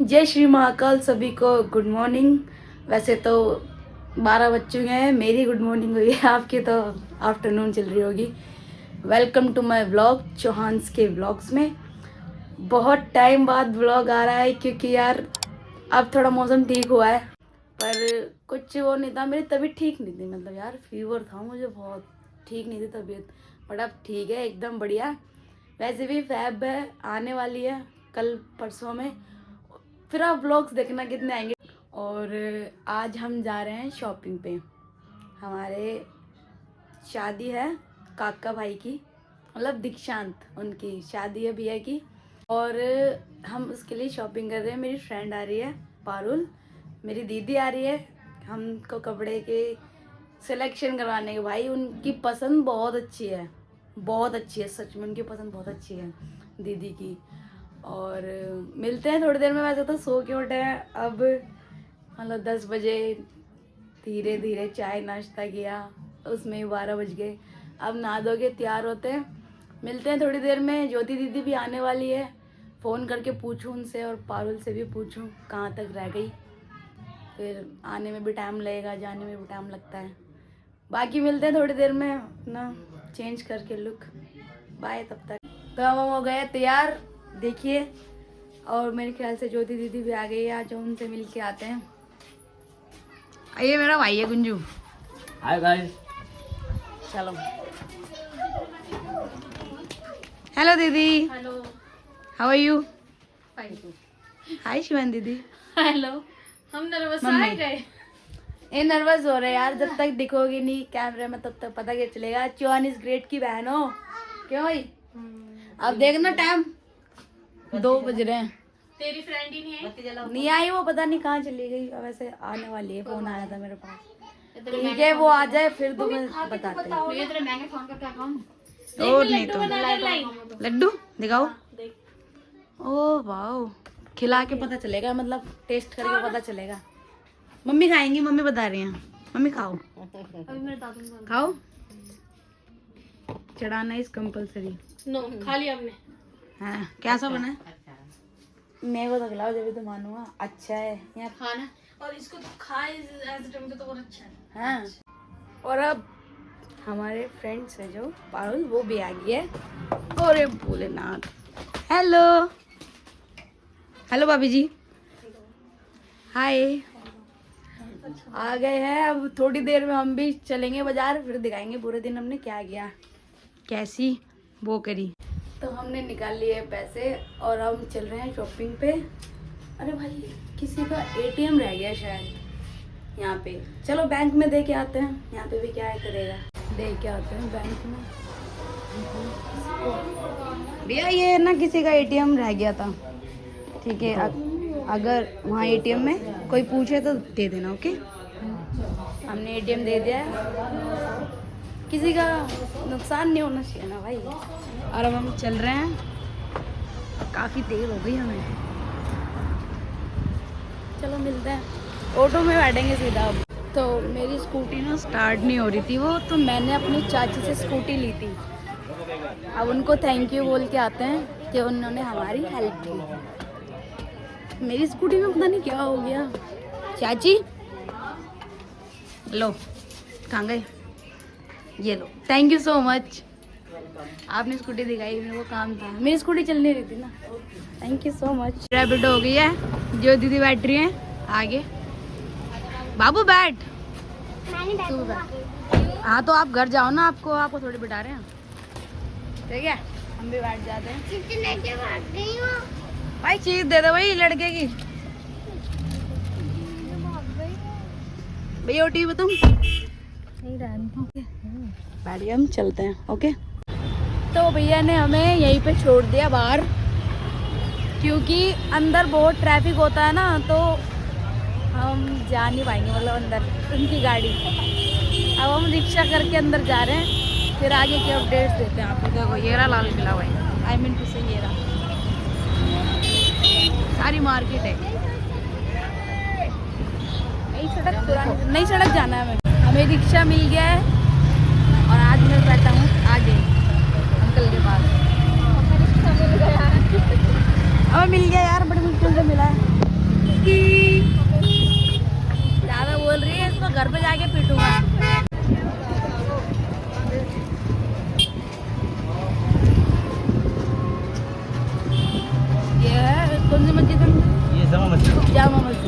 जय श्री महाकाल सभी को गुड मॉर्निंग। वैसे तो 12 बज चुके हैं, मेरी गुड मॉर्निंग हुई है, आपकी तो आफ्टरनून चल रही होगी। Welcome to my vlog, Chauhans के व्लॉग्स में। बहुत टाइम बाद व्लॉग आ रहा है क्योंकि यार अब थोड़ा मौसम ठीक हुआ है, पर कुछ वो नहीं था, मेरी तबीयत ठीक नहीं थी। मतलब यार फीवर था मुझे, बहुत ठीक नहीं थी तबीयत, बट अब ठीक है, एकदम बढ़िया। वैसे भी फैब है आने वाली है कल परसों में, फिर आप व्लॉग्स देखना कितने आएंगे। और आज हम जा रहे हैं शॉपिंग पे। हमारे शादी है काका भाई की, मतलब दीक्षांत, उनकी शादी है भैया की, और हम उसके लिए शॉपिंग कर रहे हैं। मेरी फ्रेंड आ रही है पारुल, मेरी दीदी आ रही है, हमको कपड़े के सिलेक्शन करवाने के। भाई उनकी पसंद बहुत अच्छी है, बहुत अच्छी है, सच में उनकी पसंद बहुत अच्छी है दीदी की। और मिलते हैं थोड़ी देर में। वैसे तो सो के उठे हैं अब, मतलब 10 बजे, धीरे धीरे चाय नाश्ता किया, उसमें ही 12 बज गए। अब नहा धो के तैयार होते हैं, मिलते हैं थोड़ी देर में। ज्योति दीदी भी आने वाली है, फ़ोन करके पूछूं उनसे, और पारुल से भी पूछूं कहाँ तक रह गई। फिर आने में भी टाइम लगेगा, जाने में भी टाइम लगता है। बाकी मिलते हैं थोड़ी देर में, अपना चेंज करके लुक। बाय तब तक। तो हम हो गए तैयार, देखिए। और मेरे ख्याल से ज्योति दीदी भी आ गई है, आज उनसे मिल के आते हैं। ये मेरा भाई है गुंजू। Hi guys. चलो। हेलो दीदी। Hello. How are you? Fine. Hi Shivan दीदी। हेलो। हम नर्वस आ गए। ये नर्वस हो रहे यार, जब तक दिखोगी नहीं कैमरे में तब तक पता क्या चलेगा चौहान इस ग्रेट की बहन हो। क्यों भाई? अब देखना टाइम 2 बज रहे हैं, तेरी फ्रेंड ही नहीं आई? नहीं आई वो, पता नहीं कहाँ चली गई। वैसे आने वाली है, फोन आया था मेरे पास। ठीक है वो आ जाए फिर तुम्हें बताते हैं। मैं तेरे महंगे फोन करके अकाउंट और नहीं तो लड्डू दिखाओ। ओ वाह, खिला के पता चलेगा, मतलब टेस्ट करके पता चलेगा। मम्मी खाएंगी, मम्मी बता रही हैं। मम्मी खाओ अभी मेरे दादू ने खाओ, चढ़ाना इज कंपलसरी। नो खा लिया हमने। हाँ कैसा बना है? मैं वो तो खिलाओ जब भी तो मानूंगा। अच्छा है यहाँ खाना, और इसको तो खाए एज टाइम पे तो बहुत अच्छा है। हाँ। और अब हमारे फ्रेंड्स है जो पारुल, वो भी आ गई है। और भोलेनाथ, हेलो हेलो भाभी जी, हाय। आ गए हैं। अब थोड़ी देर में हम भी चलेंगे बाजार, फिर दिखाएंगे पूरे दिन हमने क्या किया, कैसी वो करी। तो हमने निकाल लिए पैसे और हम चल रहे हैं शॉपिंग पे। अरे भाई किसी का एटीएम रह गया शायद यहाँ पे, चलो बैंक में दे के आते हैं। यहाँ पे भी क्या है करेगा, दे के आते हैं बैंक में। भैया ये ना किसी का एटीएम रह गया था, ठीक है? अगर वहाँ एटीएम में कोई पूछे तो दे देना, ओके? हमने एटीएम दे दिया है, किसी का नुकसान नहीं होना चाहिए ना भाई। और अब हम चल रहे हैं, काफ़ी देर हो गई हमें। चलो मिलते हैं, ऑटो में बैठेंगे सीधा। अब तो मेरी स्कूटी ना स्टार्ट नहीं हो रही थी वो, तो मैंने अपनी चाची से स्कूटी ली थी। अब उनको थैंक यू बोल के आते हैं कि उन्होंने हमारी हेल्प की। मेरी स्कूटी में पता नहीं क्या हो गया। चाची लो, कहाँ गए? ये लो, थैंक यू सो मच, आपने स्कूटी दिखाई, मेरे को काम था, मेरी स्कूटी चल नहीं रही थी ना। Thank you so much. Rapid हो गई है, जो दीदी बैठ रही है आगे। बाबू बैठ, तू बैठ। हाँ तो आप घर जाओ ना, आपको थोड़ी बिठा रहे हैं, ठीक है? हम भी बैठ जाते हैं। भाई चीज दे दो भाई लड़के की। भैया टीवी तुम बैठ गए, हम चलते हैं, ओके? तो भैया ने हमें यहीं पे छोड़ दिया बाहर, क्योंकि अंदर बहुत ट्रैफिक होता है ना, तो हम जा नहीं पाएंगे, मतलब अंदर उनकी गाड़ी। अब हम रिक्शा करके अंदर जा रहे हैं, फिर आगे के अपडेट्स देते हैं आपको। देखो ये रहा लाल किला भाई, आई मीन टू से ये रहा, सारी मार्केट है। नई सड़क जाना है हमें रिक्शा मिल गया है, और आज मैं बैठा हूँ आगे अंकल के पास। अब मिल गया यार, बड़ी मुश्किल से मिला है। ज्यादा बोल रही है, इसको घर पे जाके पीटूंगा। ये है कौन सी मस्जिद है? ये जामा मस्जिद। जामा मस्जिद।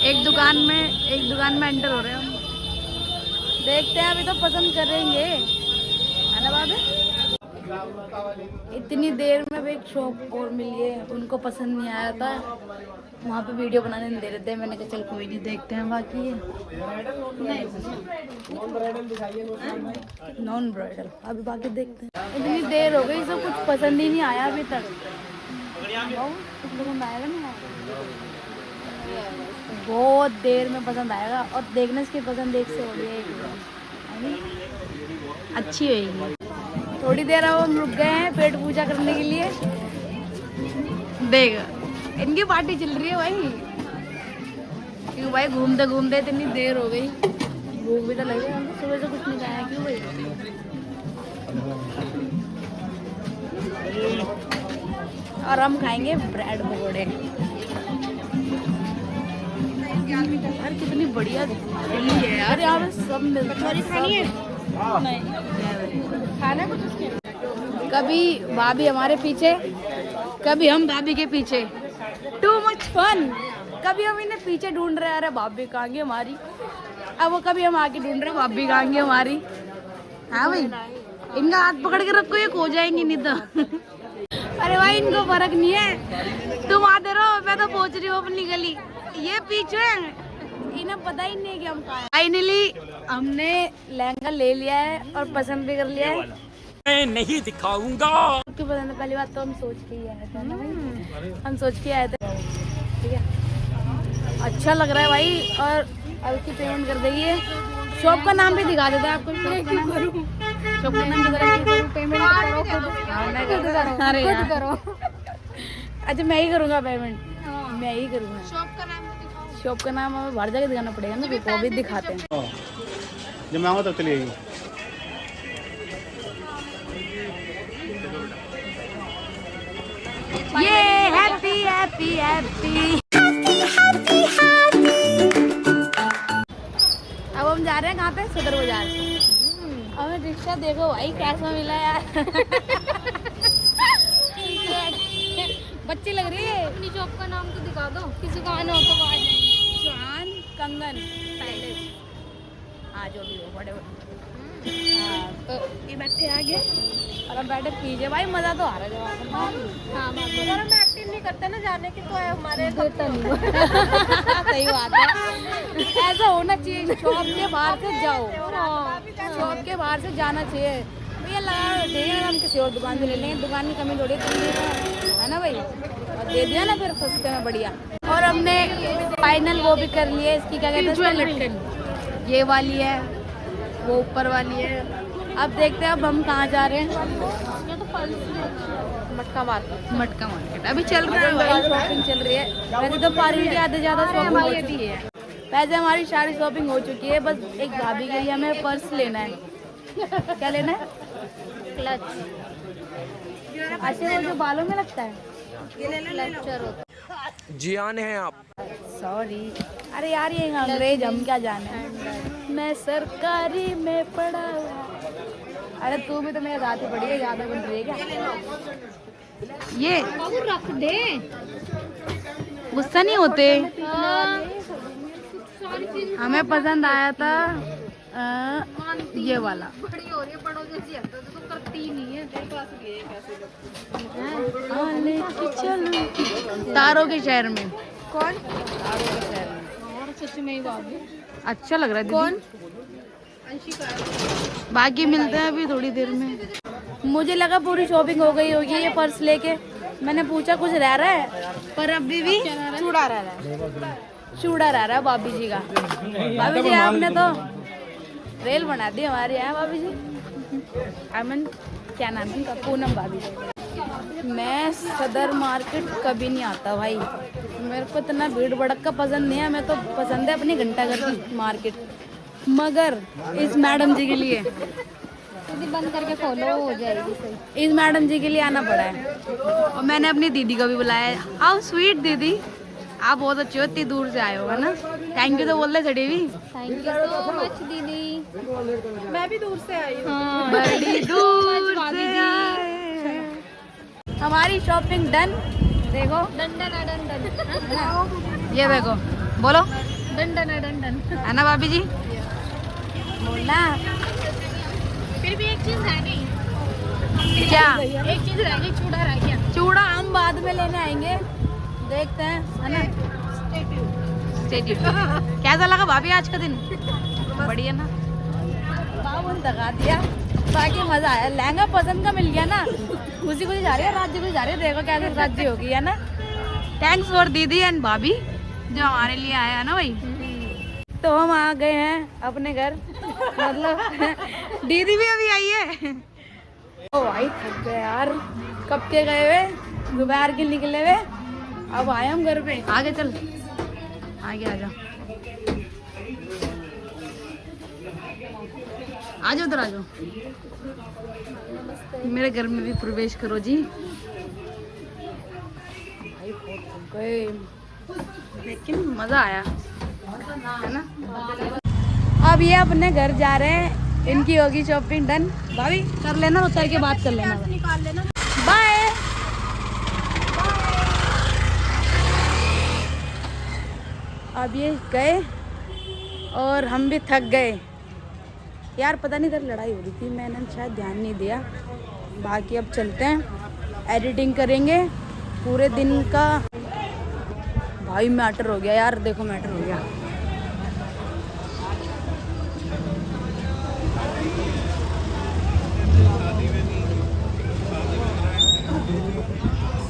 एक दुकान में एंटर हो रहे हैं हम। देखते हैं, अभी तो पसंद करेंगे, है ना बाबे? इतनी देर में भी एक शॉप और मिली है, उनको पसंद नहीं आया था, वहाँ पे वीडियो बनाने नहीं दे रहे थे। मैंने कहा चल कोई नहीं, देखते हैं बाकी है। नॉन ब्राइडल अभी बाकी देखते हैं। इतनी देर हो गई, सब कुछ पसंद ही नहीं आया अभी तक। कुछ पसंद आएगा नहीं, बहुत देर में पसंद आएगा। और देखने से पसंद एक से हो गई है, अच्छी होगी। थोड़ी देर अब हम रुक गए हैं पेट पूजा करने के लिए। देख इनकी पार्टी चल रही है भाई, क्यों भाई? घूमते घूमते इतनी देर हो गई, भूख भी तो लगी। हमको सुबह से कुछ नहीं खाया, क्यों भाई? और हम खाएंगे ब्रेड पकौड़े। यार कितनी बढ़िया दिल्ली है यार, यहाँ पे सब मिलता है। खाना कुछ उसके, कभी भाभी हमारे पीछे, कभी हम भाभी के पीछे। Too much fun. कभी हम इन्हें पीछे ढूंढ रहे हैं, अरे भाभी कहाँ गई हमारी। अब वो कभी हम आगे ढूंढ रहे हैं, भाभी कहाँ गई हमारी। हाँ भाई, इनका हाथ पकड़ के रखो, ये खो जाएंगे नहीं तो। अरे भाई इनको फर्क नहीं है, तुम आते रहो, मैं तो पहुंच रही हूँ अपनी गली। ये पीछे इन्हें पता ही नहीं कि हम कहाँ हैं। फाइनली हमने लहंगा ले लिया है और पसंद भी कर लिया है। मैं नहीं दिखाऊंगा। आपकी पसंद है, पहली बात तो हम सोच के ही आए थे ना भाई, हम सोच के आए थे। ठीक है, अच्छा लग रहा है भाई। और अब इसकी पेमेंट कर देगी। शॉप का नाम भी दिखा देते हैं आपको। शॉप का नाम पेमेंट करो। अरे करो। अच्छा मैं ही करूँगा पेमेंट, मैं ही करूँगा। शॉप का नाम हमें बाहर जाके दिखाना पड़ेगा ना, तो अभी दिखाते हैं। जब मैं आऊँगा तब चली आएगी। ये हैप्पी हैप्पी हैप्पी। अब हम जा रहे हैं कहाँ पे? सदर बाजार। हमें रिक्शा देखो भाई कैसा मिला यार। बच्ची लग रही है। अपनी शॉप का नाम तो दिखा दो, किसी दुकान हो तो आ जाएंगे। चौहान कंगन पैलेस, हाँ जो भी हो बड़े हाँ। तो ये बैठे आगे और हम बैठे पीछे। भाई मजा तो आ रहा है। हाँ अगर हम एक्टिव नहीं करते ना जाने की, तो हमारे सही बात है, ऐसा होना चाहिए। शॉप के बाहर से जाओ, शॉप के बाहर से जाना चाहिए। भैया लगा देंगे, हम किसी और दुकान से ले लेंगे, दुकान की कमी थोड़ी है ना भाई। और दे दिया ना फिर सस्ते में बढ़िया। और हमने फाइनल वो भी कर लिया, इसकी क्या कहते हैं लटकन, ये वाली है, वो ऊपर वाली है। अब देखते हैं अब हम कहाँ जा रहे हैं। मटका मार्केट अभी चल रहा है भाई, शॉपिंग चल रही है। वैसे तो पारी की आधे ज़्यादा शॉपिंग हो चुकी है, वैसे हमारी सारी शॉपिंग हो चुकी है। बस एक भाभी के लिए हमें पर्स लेना है। क्या लेना है? क्लच। अच्छा वो जो बालों में लगता है, क्लचर होता है। जियान है आप। सॉरी, अरे यार ये अंग्रेज हम क्या जाने। मैं सरकारी में पढ़ा हुआ। अरे तू भी तो मेरे साथ ही पढ़ी है, ज्यादा बन रही है क्या? ये रख दे, गुस्सा नहीं होते। हमें पसंद आया था ये वाला। बड़ी हो रही है, बड़ों जैसी है तो करती ही नहीं है। तारों के शहर में। कौन? तारों के शहर में। और सच में ही बाबू अच्छा लग रहा है। कौन? बाकी मिलते हैं अभी थोड़ी देर में। मुझे लगा पूरी शॉपिंग हो गई होगी। ये पर्स लेके मैंने पूछा कुछ रह रहा है, पर अभी भी चूड़ा रह रहा है, चूड़ा रह रहा है भाभी जी का। भाभी जी आपने तो रेल बना दी हमारे यहाँ। भाभी जी अमन, क्या नाम है उनका? पूनम भाभी जी। मैं सदर मार्केट कभी नहीं आता भाई, मेरे को इतना भीड़ भड़का पसंद नहीं है। मैं तो पसंद है अपनी घंटाघर की मार्केट, मगर इस मैडम जी के लिए दीदी बंद करके खोलो, हो जाएगी सही। इस मैडम जी के लिए आना पड़ा है और मैंने अपनी दीदी को भी बुलाया है। हाउ स्वीट दीदी, आप बहुत अच्छे हो, इतनी दूर से आए हो, है ना। थैंक यू तो बोल रहे छड़ी भी। थैंक यू सो मच दीदी। मैं भी दूर से आई हूँ। हाँ, बड़ी दूर भाभी से जी। आए हैं। हमारी शॉपिंग डन। देखो डन डन डन डन। ये देखो, बोलो डन डन डन डन। है ना भाभी जी, बोलना। फिर भी एक चीज रह गई। क्या? एक चीज रह गई, चूड़ा रह गया। चूड़ा हम बाद में लेने आएंगे, देखते हैं, है ना। Stay tuned। कैसा लगा भाभी आज का दिन? बढ़िया ना। बाबू ने दगा दिया, बाकी मजा आया। लहंगा पसंद का मिल गया ना, खुशी खुशी जा रही है, राज्य खुशी जा रही है। देखो कैसे राज्य होगी, है ना। थैंक्स फॉर दीदी एंड भाभी जो हमारे लिए आया है ना भाई। तो हम आ गए हैं अपने घर, मतलब दीदी भी अभी आई है। ओ भाई थक गए यार, कब के गए हुए, दोपहर के निकले हुए, अब आए हम घर पे। आगे चल, आगे आ जाओ, आ जाओ, उधर आ जाओ, मेरे घर में भी प्रवेश करो जी। भाई बहुत थक गए, लेकिन मजा आया, है ना। अब ये अपने घर जा रहे हैं, इनकी होगी शॉपिंग डन। भाभी कर लेना, उतर के बात कर लेना, निकाल लेना। बाय। अब ये गए और हम भी थक गए यार। पता नहीं इधर लड़ाई हो रही थी, मैंने शायद ध्यान नहीं दिया। बाकी अब चलते हैं, एडिटिंग करेंगे पूरे दिन का। भाई मैटर हो गया यार, देखो मैटर हो गया।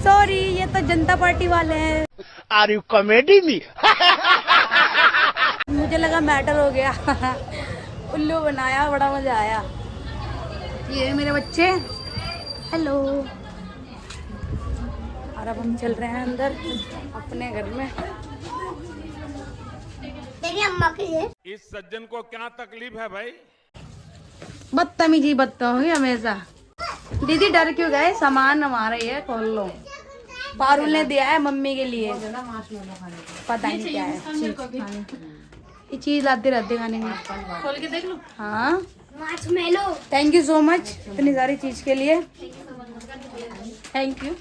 सॉरी, ये तो जनता पार्टी वाले हैं। Are you comedy me? मुझे लगा मैटर हो गया। उल्लू बनाया, बड़ा मजा आया। ये मेरे बच्चे, हेलो। और अब हम चल रहे हैं अंदर अपने घर में। तेरी अम्मा की है। इस सज्जन को क्या तकलीफ है भाई? बदतमीजी बदतमीजी हमेशा। दीदी डर क्यों गए, सामान हमारा ही है, खोल लो। पारुल ने दिया है मम्मी के लिए, पता नहीं क्या है। ये चीज लाते रहते खाने में, खोल के देख लो। हाँ थैंक यू सो मच इतनी सारी चीज के लिए, थैंक यू।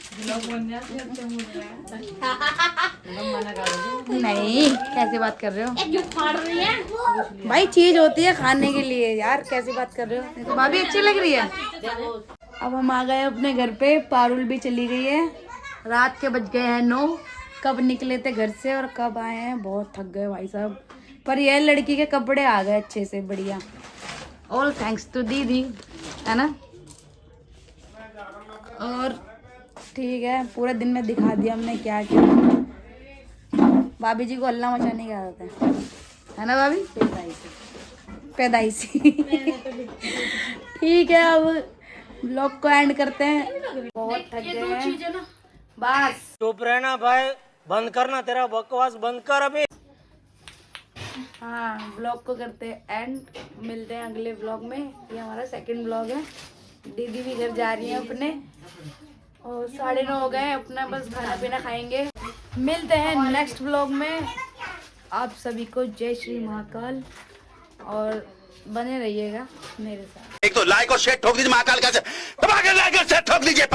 नहीं, कैसे बात कर रहे हो फाड़ रही है भाई, चीज होती है खाने के लिए यार, कैसी बात कर रहे हो। तो भाभी अच्छी लग रही है। अब हम आ गए अपने घर पे, पारुल भी चली गई है। रात के बज गए हैं 9। कब निकले थे घर से और कब आए हैं, बहुत थक गए भाई साहब। पर यह लड़की के कपड़े आ गए अच्छे से, बढ़िया। ऑल थैंक्स टू दीदी, है ना। और ठीक है, पूरे दिन में दिखा दिया हमने क्या क्या। भाभी जी को हल्ला मचाने की आदत है ना भाभी, पैदाइशी। ठीक है, अब ब्लॉग को एंड करते हैं, बहुत थक गए हैं। बस चुप रहना भाई, बंद करना, तेरा बकवास बंद कर अभी। हाँ, ब्लॉग को करते हैं एंड, मिलते हैं अगले ब्लॉग में। ये हमारा सेकंड ब्लॉग है। दीदी भी घर जा रही है अपने, और 9:30 हो गए, अपना बस खाना पीना खाएंगे। मिलते हैं नेक्स्ट ब्लॉग में। आप सभी को जय श्री महाकाल, और बने रहिएगा मेरे साथ। एक तो लाइक और शेयर ठोक दीजिए, महाकाल का दबा के लाइक और शेयर ठोक दीजिए।